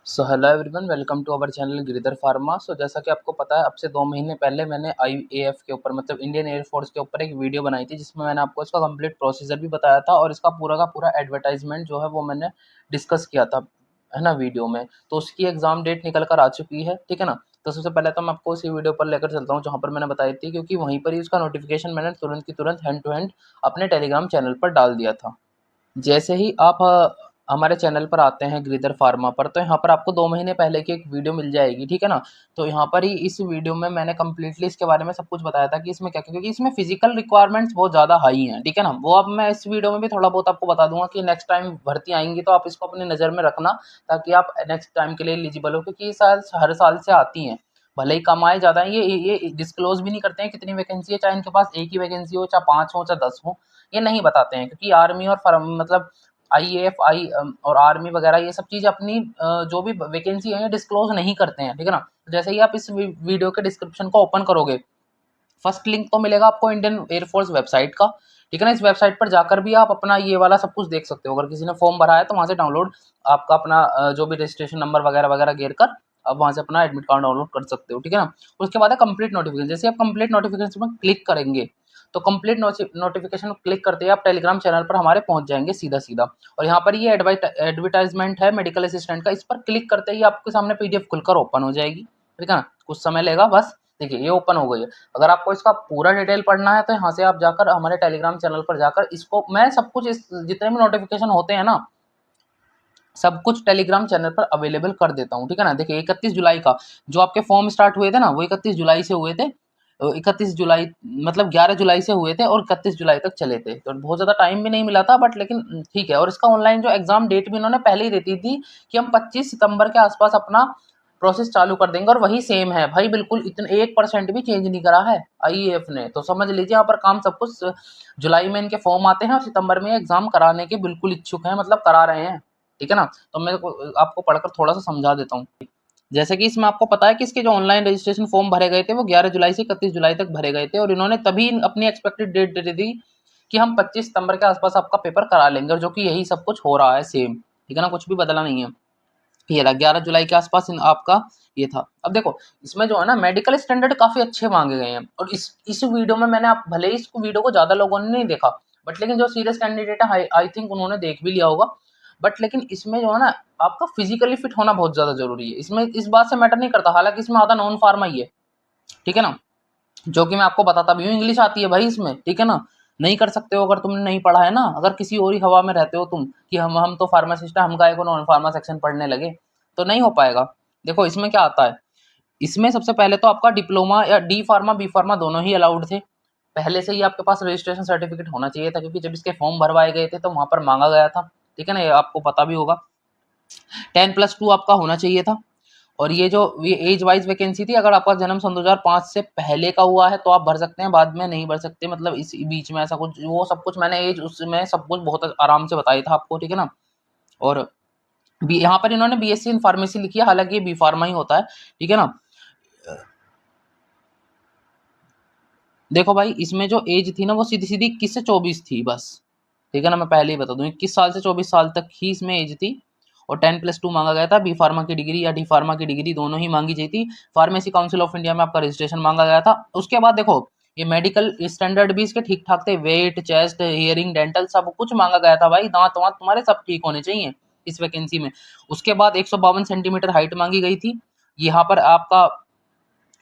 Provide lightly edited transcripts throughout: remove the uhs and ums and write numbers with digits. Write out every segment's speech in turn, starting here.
So hello everyone, welcome to our channel Giridhar pharma. जैसा कि आपको पता है, अब से 2 महीने पहले मैंने आईएएफ के ऊपर मतलब इंडियन एयरफोर्स के ऊपर एक वीडियो बनाई थी, जिसमें मैंने आपको इसका कंप्लीट प्रोसीजर भी बताया था और इसका पूरा का पूरा एडवर्टाइजमेंट जो है वो मैंने डिस्कस किया था, है ना, वीडियो में। तो उसकी एग्ज़ाम डेट निकल कर आ चुकी है, ठीक है ना। तो सबसे पहले तो मैं आपको उसी वीडियो पर लेकर चलता हूँ जहाँ पर मैंने बताई थी, क्योंकि वहीं पर ही उसका नोटिफिकेशन मैंने तुरंत की तुरंत हैंड टू हैंड अपने टेलीग्राम चैनल पर डाल दिया था। जैसे ही आप हमारे चैनल पर आते हैं गिरिधर फार्मा पर, तो यहाँ पर आपको 2 महीने पहले की एक वीडियो मिल जाएगी, ठीक है ना। तो यहाँ पर ही इस वीडियो में मैंने कंप्लीटली इसके बारे में सब कुछ बताया था कि इसमें क्या-क्या, क्योंकि इसमें फिजिकल रिक्वायरमेंट्स बहुत ज़्यादा हाई हैं, ठीक है ना। वो अब मैं इस वीडियो में भी थोड़ा बहुत आपको बता दूंगा कि नेक्स्ट टाइम भर्ती आएंगी तो आप इसको अपनी नज़र में रखना, ताकि आप नेक्स्ट टाइम के लिए एलिजिबल हो, क्योंकि ये साल हर साल से आती हैं। भले ही कम आए ज़्यादा, ये डिस्क्लोज भी नहीं करते हैं कितनी वैकेंसी है, चाहे इनके पास एक ही वैकेंसी हो, चाहे 5 हो, चाहे 10 हो, ये नहीं बताते हैं, क्योंकि आर्मी और मतलब आईएएफ और आर्मी वगैरह ये सब चीज़ अपनी जो भी वैकेंसी है डिस्क्लोज नहीं करते हैं, ठीक है ना। जैसे ही आप इस वीडियो के डिस्क्रिप्शन को ओपन करोगे, फर्स्ट लिंक तो मिलेगा आपको इंडियन एयरफोर्स वेबसाइट का, ठीक है ना। इस वेबसाइट पर जाकर भी आप अपना ये वाला सब कुछ देख सकते हो। अगर किसी ने फॉर्म भरा है तो वहाँ से डाउनलोड आपका अपना जो भी रजिस्ट्रेशन नंबर वगैरह वगैरह घेर कर आप वहाँ से अपना एडमिट कार्ड डाउनलोड कर सकते हो, ठीक है ना। उसके बाद है कंप्लीट नोटिफिकेशन। जैसे आप कंप्लीट नोटिफिकेशन में क्लिक करेंगे तो कंप्लीट नोटिफिकेशन क्लिक करते ही आप टेलीग्राम चैनल पर हमारे पहुंच जाएंगे सीधा सीधा। और यहाँ पर ये एडवर्टाइजमेंट है मेडिकल असिस्टेंट का, इस पर क्लिक करते ही आपके सामने पीडीएफ खुलकर ओपन हो जाएगी, ठीक है ना। कुछ समय लेगा बस। देखिए ये ओपन हो गई है। अगर आपको इसका पूरा डिटेल पढ़ना है तो यहाँ से आप जाकर हमारे टेलीग्राम चैनल पर जाकर इसको मैं सब कुछ इस जितने भी नोटिफिकेशन होते हैं ना, सब कुछ टेलीग्राम चैनल पर अवेलेबल कर देता हूँ, ठीक है ना। देखिए 31 जुलाई का जो आपके फॉर्म स्टार्ट हुए थे ना, वो 31 जुलाई से हुए थे। 31 जुलाई मतलब 11 जुलाई से हुए थे और 31 जुलाई तक चले थे, तो बहुत ज़्यादा टाइम भी नहीं मिला था, बट लेकिन ठीक है। और इसका ऑनलाइन जो एग्ज़ाम डेट भी इन्होंने पहले ही दे दी थी कि हम 25 सितंबर के आसपास अपना प्रोसेस चालू कर देंगे, और वही सेम है भाई, बिल्कुल इतने 1% भी चेंज नहीं करा है आईएएफ ने। तो समझ लीजिए यहाँ पर काम सब कुछ जुलाई में इनके फॉर्म आते हैं और सितंबर में एग्ज़ाम कराने के बिल्कुल इच्छुक हैं, मतलब करा रहे हैं, ठीक है ना। तो मैं आपको पढ़कर थोड़ा सा समझा देता हूँ। जैसे कि इसमें आपको पता है कि इसके जो ऑनलाइन रजिस्ट्रेशन फॉर्म भरे गए थे वो 11 जुलाई से 31 जुलाई तक भरे गए थे, और इन्होंने तभी अपनी एक्सपेक्टेड डेट दे दी कि हम 25 सितंबर के आसपास आपका पेपर करा लेंगे, और जो कि यही सब कुछ हो रहा है सेम, ठीक है ना, कुछ भी बदला नहीं है। ये रहा 11 जुलाई के आसपास आपका ये था। अब देखो इसमें जो है ना मेडिकल स्टैंडर्ड काफ़ी अच्छे मांगे गए हैं, और इस वीडियो में मैंने आप भले ही इस वीडियो को ज़्यादा लोगों ने नहीं देखा, बट लेकिन जो सीरियस कैंडिडेट है आई थिंक उन्होंने देख भी लिया होगा। बट लेकिन इसमें जो है ना आपका फिजिकली फिट होना बहुत ज़्यादा ज़रूरी है। इसमें इस बात से मैटर नहीं करता, हालांकि इसमें आधा नॉन फार्मा ही है, ठीक है ना, जो कि मैं आपको बताता भी हूँ। इंग्लिश आती है भाई इसमें, ठीक है ना। नहीं कर सकते हो अगर तुमने नहीं पढ़ा है ना, अगर किसी और ही हवा में रहते हो तुम कि हम तो फार्मासिस्ट हैं, हम काहे को नॉन फार्मा सेक्शन पढ़ने लगे, तो नहीं हो पाएगा। देखो इसमें क्या आता है, इसमें सबसे पहले तो आपका डिप्लोमा या डी फार्मा बी फार्मा दोनों ही अलाउड थे। पहले से ही आपके पास रजिस्ट्रेशन सर्टिफिकेट होना चाहिए था, क्योंकि जब इसके फॉर्म भरवाए गए थे तो वहाँ पर मांगा गया था, ठीक है ना, ये आपको पता भी होगा। 10+2 आपका होना चाहिए था। और ये एज वाइज वैकेंसी थी, अगर आपका जन्म सन 2005 से पहले का हुआ है तो आप भर सकते हैं, बाद में नहीं भर सकते, मतलब इस बीच में ऐसा कुछ वो सब कुछ मैंने एज उसमें सब कुछ बहुत आराम से बताया था आपको, ठीक है ना। और बी यहाँ पर इन्होंने बीएससी इन फार्मेसी लिखी है, हालांकि ये बी फार्मा ही होता है, ठीक है ना। देखो भाई इसमें जो एज थी ना वो सीधी सीधी 21 से 24 थी बस, ठीक है ना। मैं पहले ही बता दूं 21 साल से 24 साल तक ही इसमें एज थी, और 10+2 मांगा गया था। बी फार्मा की डिग्री या डी फार्मा की डिग्री दोनों ही मांगी गई थी। फार्मेसी काउंसिल ऑफ इंडिया में आपका रजिस्ट्रेशन मांगा गया था। उसके बाद देखो ये मेडिकल स्टैंडर्ड भी इसके ठीक ठाक थे, वेट, चेस्ट, हियरिंग, डेंटल सब कुछ मांगा गया था भाई, दांत वांत तुम्हारे सब ठीक होने चाहिए इस वैकेंसी में। उसके बाद 152 सेंटीमीटर हाइट मांगी गई थी। यहाँ पर आपका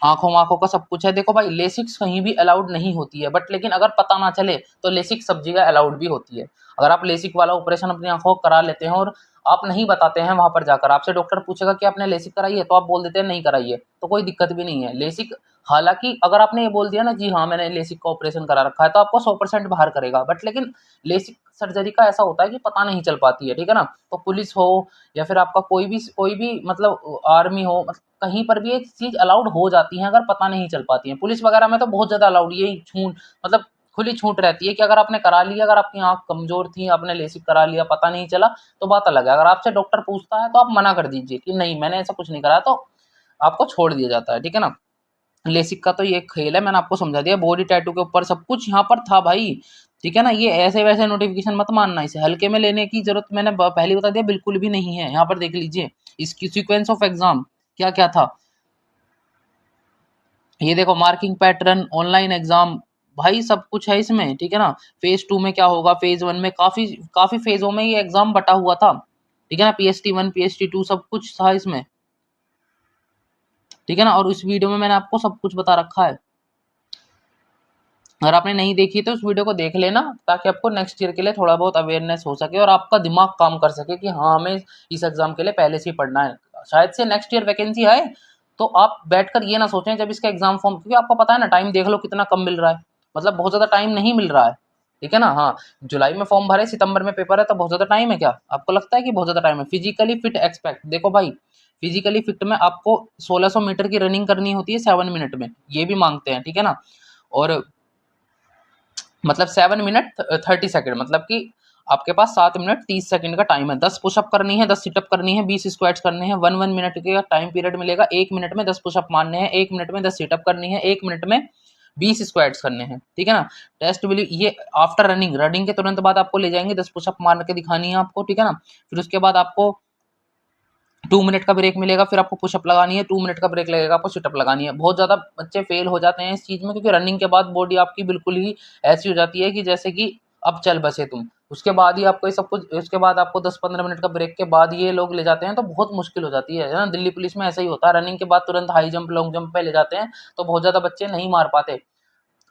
आँखों वाँखों का सब कुछ है। देखो भाई लेसिक्स कहीं भी अलाउड नहीं होती है, बट लेकिन अगर पता ना चले तो लेसिक सब जगह अलाउड भी होती है। अगर आप लेसिक वाला ऑपरेशन अपनी आँखों को करा लेते हैं और आप नहीं बताते हैं वहाँ पर जाकर, आपसे डॉक्टर पूछेगा कि आपने लेसिक कराई है, तो आप बोल देते हैं नहीं कराई है, तो कोई दिक्कत भी नहीं है। लेसिक हालाँकि अगर आपने ये बोल दिया ना जी हाँ मैंने लेसिक का ऑपरेशन करा रखा है, तो आपको 100% बाहर करेगा, बट लेकिन लेसिक सर्जरी का ऐसा होता है कि पता नहीं चल पाती है, ठीक है ना। तो पुलिस हो या फिर आपका कोई भी मतलब आर्मी हो, कहीं पर भी एक चीज़ अलाउड हो जाती है अगर पता नहीं चल पाती है। पुलिस वगैरह में तो बहुत ज़्यादा अलाउड, ये छूट मतलब खुली छूट रहती है कि अगर आपने करा लिया, अगर आपकी आँख कमज़ोर थी, आपने लेसिक करा लिया, पता नहीं चला, तो बात अलग है। अगर आपसे डॉक्टर पूछता है तो आप मना कर दीजिए कि नहीं मैंने ऐसा कुछ नहीं करा, तो आपको छोड़ दिया जाता है, ठीक है ना। लेसिक का तो ये खेल है, मैंने आपको समझा दिया। बॉडी टैटू के ऊपर सब कुछ यहाँ पर था भाई, ठीक है ना। ये ऐसे वैसे नोटिफिकेशन मत मानना, इसे हल्के में लेने की जरूरत मैंने पहले बता दिया बिल्कुल भी नहीं है। यहाँ पर देख लीजिए इसकी सीक्वेंस ऑफ एग्जाम क्या क्या था। ये देखो मार्किंग पैटर्न, ऑनलाइन एग्जाम, भाई सब कुछ है इसमें, ठीक है ना। फेज 2 में क्या होगा, फेज 1 में काफी काफी फेजों में ये एग्जाम बटा हुआ था, ठीक है ना। PST 1 PST 2 सब कुछ था इसमें, ठीक है ना। और इस वीडियो में मैंने आपको सब कुछ बता रखा है। अगर आपने नहीं देखी तो उस वीडियो को देख लेना, ताकि आपको नेक्स्ट ईयर के लिए थोड़ा बहुत अवेयरनेस हो सके और आपका दिमाग काम कर सके कि हाँ हमें इस एग्जाम के लिए पहले से ही पढ़ना है। शायद से नेक्स्ट ईयर वैकेंसी आए तो आप बैठकर ये ना सोचें जब इसका एग्जाम फॉर्म, क्योंकि आपको पता है ना टाइम देख लो कितना कम मिल रहा है, मतलब बहुत ज्यादा टाइम नहीं मिल रहा है, ठीक है ना। हाँ, जुलाई में फॉर्म भरे, सितंबर में पेपर है, तो बहुत ज्यादा टाइम है क्या? आपको लगता है कि बहुत ज्यादा टाइम है? फिजिकली फिट एक्सपेक्ट, देखो भाई फिजिकली फिट में आपको 1600 मीटर की रनिंग करनी होती है 7 मिनट में, ये भी मांगते हैं, ठीक है ना। और मतलब 7 मिनट 30 सेकेंड, मतलब कि आपके पास 7 मिनट 30 सेकेंड का टाइम है। 10 पुशअप करनी है, 10 सिटअप करनी है, 20 स्क्वाट्स करने हैं। 1 1 मिनट के टाइम पीरियड मिलेगा। 1 मिनट में 10 पुशअप मारने हैं, 1 मिनट में 10 सिटअप करनी है, 1 मिनट में 20 स्क्वाट्स करने हैं, ठीक है ना। टेस्ट विल ये आफ्टर रनिंग, रनिंग के तुरंत बाद आपको ले जाएंगे, 10 पुशअप मार के दिखानी है आपको, ठीक है ना। फिर उसके बाद आपको 2 मिनट का ब्रेक मिलेगा, फिर आपको पुशअप लगानी है, 2 मिनट का ब्रेक लगेगा, आपको सिटअप लगानी है। बहुत ज़्यादा बच्चे फेल हो जाते हैं इस चीज़ में, क्योंकि रनिंग के बाद बॉडी आपकी बिल्कुल ही ऐसी हो जाती है कि जैसे कि अब चल बसे तुम। उसके बाद ही आपको ये सब कुछ, उसके बाद आपको 10 15 मिनट का ब्रेक के बाद ये लोग ले जाते हैं, तो बहुत मुश्किल हो जाती है ना। दिल्ली पुलिस में ऐसा ही होता है, रनिंग के बाद तुरंत हाई जंप लॉन्ग जंप पे ले जाते हैं, तो बहुत ज़्यादा बच्चे नहीं मार पाते।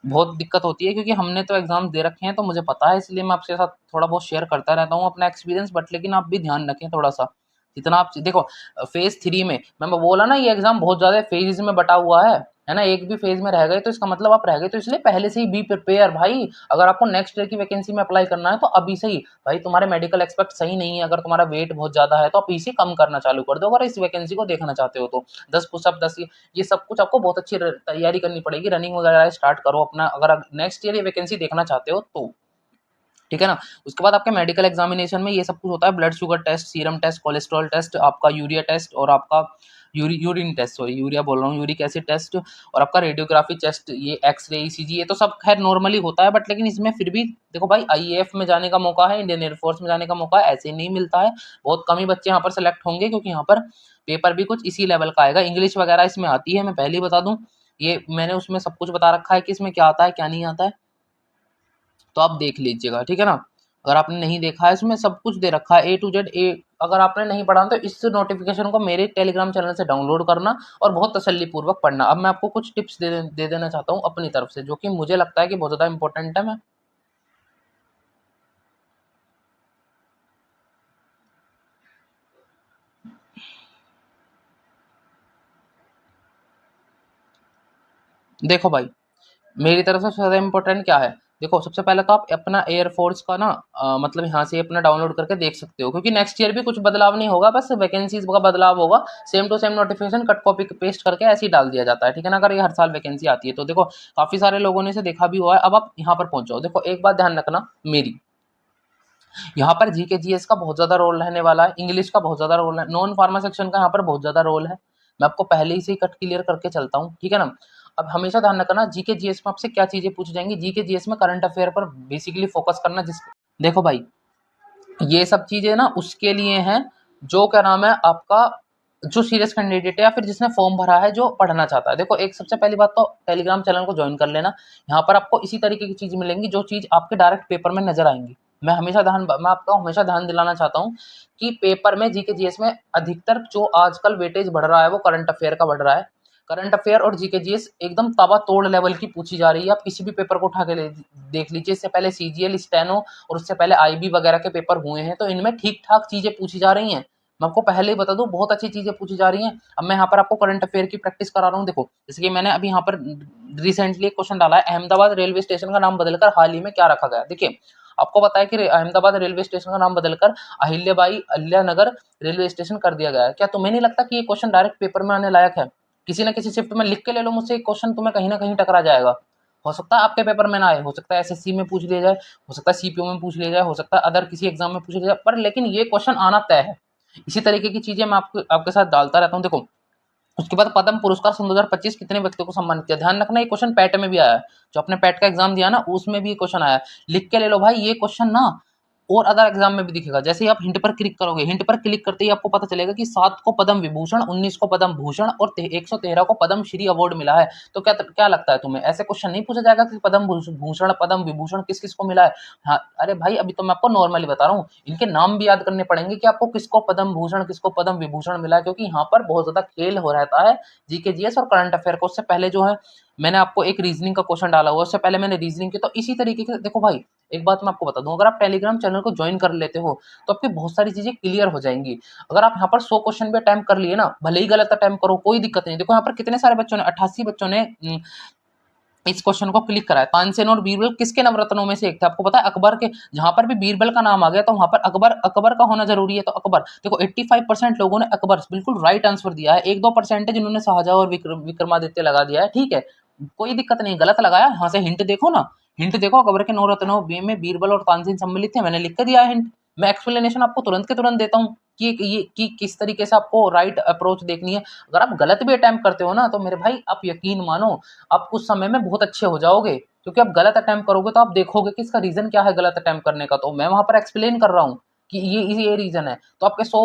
बहुत दिक्कत होती है, क्योंकि हमने तो एग्जाम दे रखे हैं तो मुझे पता है, इसलिए मैं आपके साथ थोड़ा बहुत शेयर करता रहता हूँ अपना एक्सपीरियंस। बट लेकिन आप भी ध्यान रखें थोड़ा सा, जितना आप देखो फेज 3 में मैं बोला ना ये एग्जाम बहुत ज्यादा फेज में बटा हुआ है ना। एक भी फेज में रह गए तो इसका मतलब आप रह गए, तो इसलिए पहले से ही बी प्रिपेयर भाई। अगर आपको नेक्स्ट ईयर की वैकेंसी में अप्लाई करना है तो अभी से ही भाई, तुम्हारे मेडिकल एक्सपेक्ट सही नहीं है, अगर तुम्हारा वेट बहुत ज्यादा है तो आप इसे कम करना चालू कर दो, अगर इस वैकेंसी को देखना चाहते हो तो। 10 पुशअप 10, ये सब कुछ आपको बहुत अच्छी तैयारी करनी पड़ेगी, रनिंग वगैरह स्टार्ट करो अपना, अगर नेक्स्ट ईयर ये वैकेंसी देखना चाहते हो तो, ठीक है ना। उसके बाद आपके मेडिकल एग्जामिनेशन में ये सब कुछ होता है, blood sugar test, serum test, cholesterol test, आपका यूरिया टेस्ट, और आपका यूरिन टेस्ट, सॉरी यूरिया बोल रहा हूँ, यूरिक एसिड टेस्ट, और आपका रेडियोग्राफी टेस्ट, ये एक्सरे ECG, ये तो सब खैर नॉर्मली होता है। बट लेकिन इसमें फिर भी देखो भाई, IAF में जाने का मौका है, इंडियन एयरफोर्स में जाने का मौका है, ऐसे नहीं मिलता है। बहुत कम ही बच्चे यहाँ पर सेलेक्ट होंगे, क्योंकि यहाँ पर पेपर भी कुछ इसी लेवल का आएगा। इंग्लिश वगैरह इसमें आती है, मैं पहले ही बता दूं, ये मैंने उसमें सब कुछ बता रखा है कि इसमें क्या आता है क्या नहीं आता है, तो आप देख लीजिएगा, ठीक है ना। अगर आपने नहीं देखा है, इसमें सब कुछ दे रखा है A to Z। अगर आपने नहीं पढ़ा तो इस नोटिफिकेशन को मेरे टेलीग्राम चैनल से डाउनलोड करना और बहुत तसल्ली पूर्वक पढ़ना। अब मैं आपको कुछ टिप्स दे देना चाहता हूँ अपनी तरफ से, जो कि मुझे लगता है कि बहुत ज़्यादा इंपॉर्टेंट है। मैं देखो भाई, मेरी तरफ से सबसे ज़्यादा इम्पोर्टेंट क्या है, देखो सबसे पहले तो आप अपना एयरफोर्स का ना मतलब यहाँ से अपना डाउनलोड करके देख सकते हो, क्योंकि नेक्स्ट ईयर भी कुछ बदलाव नहीं होगा, बस वैकेंसीज का बदलाव होगा। Same to same notification cut copy paste करके ऐसे ही डाल दिया जाता है, ठीक है ना। अगर ये हर साल वैकेंसी आती है तो देखो काफ़ी सारे लोगों ने इसे देखा भी हुआ है। अब आप यहाँ पर पहुँचो, देखो एक बात ध्यान रखना मेरी, यहाँ पर GK GS का बहुत ज़्यादा रोल रहने वाला है, इंग्लिश का बहुत ज़्यादा रोल है, नॉन फार्मा सेक्शन का यहाँ पर बहुत ज़्यादा रोल है। मैं आपको पहले ही से ही कट क्लियर करके चलता हूँ, ठीक है ना। अब हमेशा ध्यान रखना GK GS में आपसे क्या चीज़ें पूछी जाएंगी। GK GS में करंट अफेयर पर बेसिकली फोकस करना, जिस देखो भाई ये सब चीज़ें ना उसके लिए हैं जो क्या नाम है आपका, जो सीरियस कैंडिडेट है या फिर जिसने फॉर्म भरा है, जो पढ़ना चाहता है। देखो एक सबसे पहली बात तो टेलीग्राम चैनल को ज्वाइन कर लेना, यहाँ पर आपको इसी तरीके की चीज़ मिलेंगी जो चीज़ आपके डायरेक्ट पेपर में नजर आएंगी। मैं आपको हमेशा ध्यान दिलाना चाहता हूँ कि पेपर में GK GS में अधिकतर जो आजकल वेटेज बढ़ रहा है वो करंट अफेयर का बढ़ रहा है। करंट अफेयर और GK GS एकदम तवा तोड़ लेवल की पूछी जा रही है। आप किसी भी पेपर को उठा के देख लीजिए, इससे पहले CGL स्टेनो और उससे पहले IB वगैरह के पेपर हुए हैं, तो इनमें ठीक ठाक चीजें पूछी जा रही हैं। मैं आपको पहले ही बता दूं बहुत अच्छी चीजें पूछी जा रही हैं। अब मैं यहाँ पर आपको करंट अफेयर की प्रैक्टिस करा रहा हूँ। देखो जैसे कि मैंने अभी यहाँ पर रिसेंटली एक क्वेश्चन डाला है, अहमदाबाद रेलवे स्टेशन का नाम बदलकर हाल ही में क्या रखा गया। देखिए आपको पता है कि अहमदाबाद रेलवे स्टेशन का नाम बदलकर अहिल्याबाई अहिल्यानगर रेलवे स्टेशन कर दिया गया है। क्या तुम्हें नहीं लगता कि ये क्वेश्चन डायरेक्ट पेपर में आने लायक है? किसी न किसी शिफ्ट में लिख के ले लो मुझसे, एक क्वेश्चन तुम्हें कहीं ना कहीं टकरा जाएगा। हो सकता है आपके पेपर में ना आए, हो सकता है SSC में पूछ लिया जाए, हो सकता है CPO में पूछ लिया जाए, हो सकता है अदर किसी एग्जाम में पूछ लिया जाए, पर लेकिन ये क्वेश्चन आना तय है। इसी तरीके की चीजें मैं आपके साथ डालता रहता हूँ। देखो उसके बाद पद्म पुरस्कार सन 2025 कितने व्यक्तियों को सम्मानित किया। ध्यान रखना ये क्वेश्चन पैट में भी आया है, जो आपने पैट का एग्जाम दिया ना उसमें भी ये क्वेश्चन आया है। लिख के ले लो भाई ये क्वेश्चन ना, और अदर एग्जाम में भी दिखेगा। जैसे ही आप हिंट पर क्लिक करोगे, हिंट पर क्लिक करते ही आपको पता चलेगा कि 7 को पद्म विभूषण, 19 को पद्म भूषण और 113 को पद्म श्री अवार्ड मिला है। तो क्या क्या लगता है तुम्हें, ऐसे क्वेश्चन नहीं पूछा जाएगा कि पद्म भूषण पद्म विभूषण किस किस को मिला है। हाँ अरे भाई अभी तो मैं आपको नॉर्मली बता रहा हूँ, इनके नाम भी याद करने पड़ेंगे कि आपको किसको पद्म भूषण किसको पद्म विभूषण मिला है, क्योंकि यहाँ पर बहुत ज्यादा खेल हो रहता है जीके जीएस और करंट अफेयर को। उससे पहले जो है मैंने आपको एक रीजनिंग का क्वेश्चन डाला हुआ, उससे पहले मैंने रीजनिंग की। तो इसी तरीके से देखो भाई, एक बात मैं आपको बता दूं, अगर आप टेलीग्राम चैनल को ज्वाइन कर लेते हो तो आपकी बहुत सारी चीजें क्लियर हो जाएंगी। अगर आप यहाँ पर 100 क्वेश्चन भी अटेम्प्ट कर लिए ना, भले ही गलत अटेम्प्ट करो कोई दिक्कत नहीं। देखो यहाँ पर कितने सारे बच्चों ने, 88 बच्चों ने इस क्वेश्चन को क्लिक करा है। तानसेन और बीरबल किसके नवरत्नों में से एक थे, आपको पता है अकबर के। जहां पर भी बीरबल का नाम आ गया तो वहां पर अकबर का होना जरूरी है, तो अकबर। देखो 85% लोगों ने अकबर बिल्कुल राइट आंसर दिया है, 1-2% है जिन्होंने शाहजहां और विक्रमादित्य लगा दिया है, ठीक है कोई दिक्कत नहीं, गलत लगाया। यहाँ से हिंट देखो ना, हिंट देखो, अकबर के नवरत्नों में बीरबल और तानसेन सम्मिलित थे, मैंने लिख कर दिया है हिंट। मैं एक्सप्लेनेशन आपको तुरंत के तुरंत देता हूँ कि किस तरीके से आपको राइट अप्रोच देखनी है। अगर आप गलत भी अटेम्प्ट करते हो ना तो मेरे भाई आप यकीन मानो आप कुछ समय में बहुत अच्छे हो जाओगे, क्योंकि आप गलत अटेम्प्ट करोगे तो आप देखोगे कि इसका रीजन क्या है गलत अटेम्प्ट करने का। तो मैं वहां पर एक्सप्लेन कर रहा हूँ कि ये रीजन है। तो आपके 100,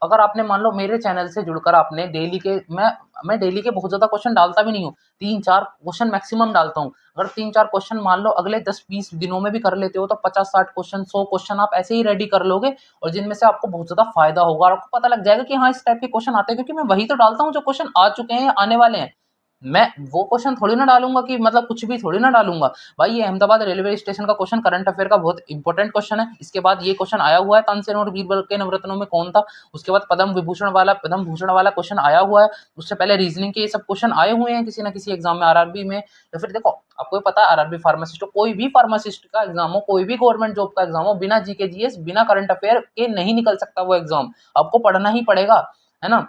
अगर आपने मान लो मेरे चैनल से जुड़कर आपने डेली के, मैं डेली के बहुत ज्यादा क्वेश्चन डालता भी नहीं हूँ, 3-4 क्वेश्चन मैक्सिमम डालता हूँ। अगर 3-4 क्वेश्चन मान लो अगले 10-20 दिनों में भी कर लेते हो तो 50-60 क्वेश्चन, 100 क्वेश्चन आप ऐसे ही रेडी कर लोगे, और जिनमें से आपको बहुत ज्यादा फायदा होगा और आपको पता लग जाएगा कि हाँ इस टाइप के क्वेश्चन आते हैं, क्योंकि मैं वही तो डालता हूँ जो क्वेश्चन आ चुके हैं या आने वाले हैं। मैं वो क्वेश्चन थोड़ी ना डालूंगा कि मतलब कुछ भी थोड़ी ना डालूंगा। भाई ये अहमदाबाद रेलवे स्टेशन का क्वेश्चन करंट अफेयर का बहुत इंपॉर्टेंट क्वेश्चन है। इसके बाद ये क्वेश्चन आया हुआ है तानसेन और बीरबल के नवरत्नों में कौन था। उसके बाद पद्म भूषण वाला क्वेश्चन आया हुआ है। उससे पहले रीजनिंग के ये सब क्वेश्चन आए हुए हैं किसी ना किसी एग्जाम में, आरआरबी में। या फिर देखो आपको पता है आरआरबी फार्मासिस्ट, कोई भी फार्मासिस्ट का एग्जाम हो, कोई भी गवर्नमेंट जॉब का एग्जाम हो, बिना जीके जीएस बिना करंट अफेयर के नहीं निकल सकता वो एग्जाम। आपको पढ़ना ही पड़ेगा, है ना।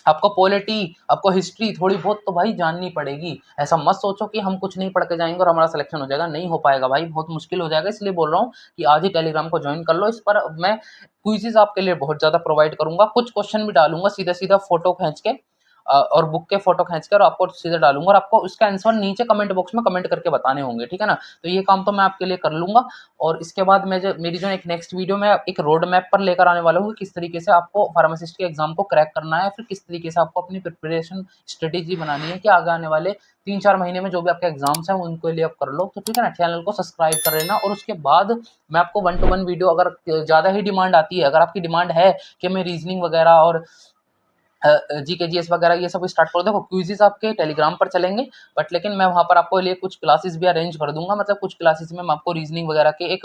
आपको पॉलिटी, आपको हिस्ट्री थोड़ी बहुत तो भाई जाननी पड़ेगी। ऐसा मत सोचो कि हम कुछ नहीं पढ़ के जाएंगे और हमारा सिलेक्शन हो जाएगा, नहीं हो पाएगा भाई, बहुत मुश्किल हो जाएगा। इसलिए बोल रहा हूँ कि आज ही टेलीग्राम को ज्वाइन कर लो। इस पर मैं क्विजेज आपके लिए बहुत ज्यादा प्रोवाइड करूंगा, कुछ क्वेश्चन भी डालूंगा सीधा सीधा फोटो खींच के और बुक के फोटो खींच कर आपको सीधे डालूंगा, और आपको उसका आंसर नीचे कमेंट बॉक्स में कमेंट करके बताने होंगे, ठीक है ना। तो ये काम तो मैं आपके लिए कर लूंगा। और इसके बाद मैं जो मेरी जो एक नेक्स्ट वीडियो में एक रोड मैप पर लेकर आने वाला हूँ, किस तरीके से आपको फार्मासिस्ट के एग्जाम को क्रैक करना है, फिर किस तरीके से आपको अपनी प्रिपरेशन स्ट्रेटेजी बनानी है कि आगे आने वाले 3-4 महीने में जो भी आपके एग्जाम्स हैं उनके लिए आप कर लो। तो ठीक है ना, चैनल को सब्सक्राइब कर लेना। और उसके बाद मैं आपको 1-to-1 वीडियो, अगर ज्यादा ही डिमांड आती है, अगर आपकी डिमांड है कि मैं रीजनिंग वगैरह और जीके जीएस वगैरह ये सब स्टार्ट करो, देखो क्विज़ेस आपके टेलीग्राम पर चलेंगे, बट लेकिन मैं वहाँ पर आपको लिए कुछ क्लासेस भी अरेंज कर दूंगा। मतलब कुछ क्लासेस में मैं आपको रीजनिंग वगैरह के एक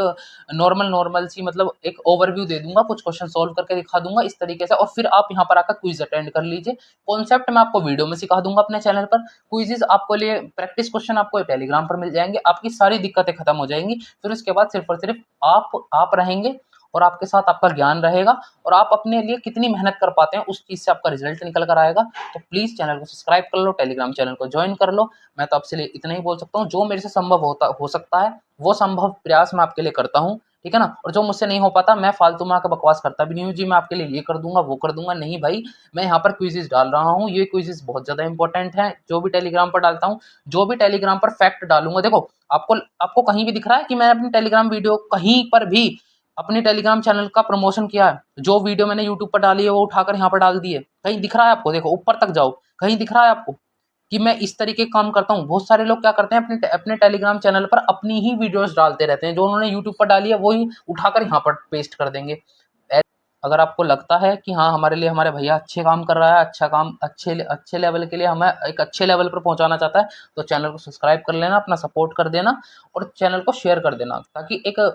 नॉर्मल सी मतलब एक ओवरव्यू दे दूंगा, कुछ क्वेश्चन सोल्व करके दिखा दूंगा इस तरीके से, और फिर आप यहाँ पर आकर क्विज अटेंड कर लीजिए। कॉन्सेप्ट मैं आपको वीडियो में सिखा दूंगा अपने चैनल पर, क्विजेज आपको लिए प्रैक्टिस क्वेश्चन आपको टेलीग्राम पर मिल जाएंगे, आपकी सारी दिक्कतें खत्म हो जाएंगी। फिर उसके बाद सिर्फ और सिर्फ आप रहेंगे और आपके साथ आपका ज्ञान रहेगा, और आप अपने लिए कितनी मेहनत कर पाते हैं उस चीज से आपका रिजल्ट निकल कर आएगा। तो प्लीज चैनल को सब्सक्राइब कर लो, टेलीग्राम चैनल को ज्वाइन कर लो। मैं तो आपसे लिए इतना ही बोल सकता हूँ, जो मेरे से संभव हो सकता है वो संभव प्रयास मैं आपके लिए करता हूँ, ठीक है ना। और जो मुझसे नहीं हो पाता मैं फालतू में आकर बकवास करता भी नहीं हूँ जी, मैं आपके लिए ये कर दूंगा वो कर दूंगा, नहीं भाई। मैं यहाँ पर क्विजेस डाल रहा हूँ, ये क्विजेस बहुत ज्यादा इंपॉर्टेंट है जो भी टेलीग्राम पर डालता हूँ, जो भी टेलीग्राम पर फैक्ट डालूंगा। देखो आपको आपको कहीं भी दिख रहा है कि मैंने अपनी टेलीग्राम वीडियो कहीं पर भी अपने टेलीग्राम चैनल का प्रमोशन किया है? जो वीडियो मैंने यूट्यूब पर डाली है वो उठाकर यहाँ पर डाल दी है, कहीं दिख रहा है आपको? देखो ऊपर तक जाओ, कहीं दिख रहा है आपको कि मैं इस तरीके का काम करता हूँ? बहुत सारे लोग क्या करते हैं, अपने टेलीग्राम चैनल पर अपनी ही वीडियोस डालते रहते हैं, जो उन्होंने यूट्यूब पर डाली है वही उठाकर यहाँ पर पेस्ट कर देंगे। अगर आपको लगता है कि हाँ हमारे लिए हमारे भैया अच्छे काम कर रहा है, अच्छा काम अच्छे लेवल के लिए हमें एक अच्छे लेवल पर पहुंचाना चाहता है, तो चैनल को सब्सक्राइब कर लेना, अपना सपोर्ट कर देना, और चैनल को शेयर कर देना, ताकि एक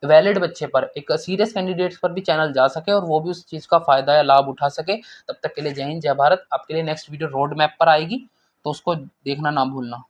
वैलिड बच्चे पर, एक सीरियस कैंडिडेट्स पर भी चैनल जा सके और वो भी उस चीज़ का फायदा या लाभ उठा सके। तब तक के लिए जय हिंद जय भारत। आपके लिए नेक्स्ट वीडियो रोड मैप पर आएगी, तो उसको देखना ना भूलना।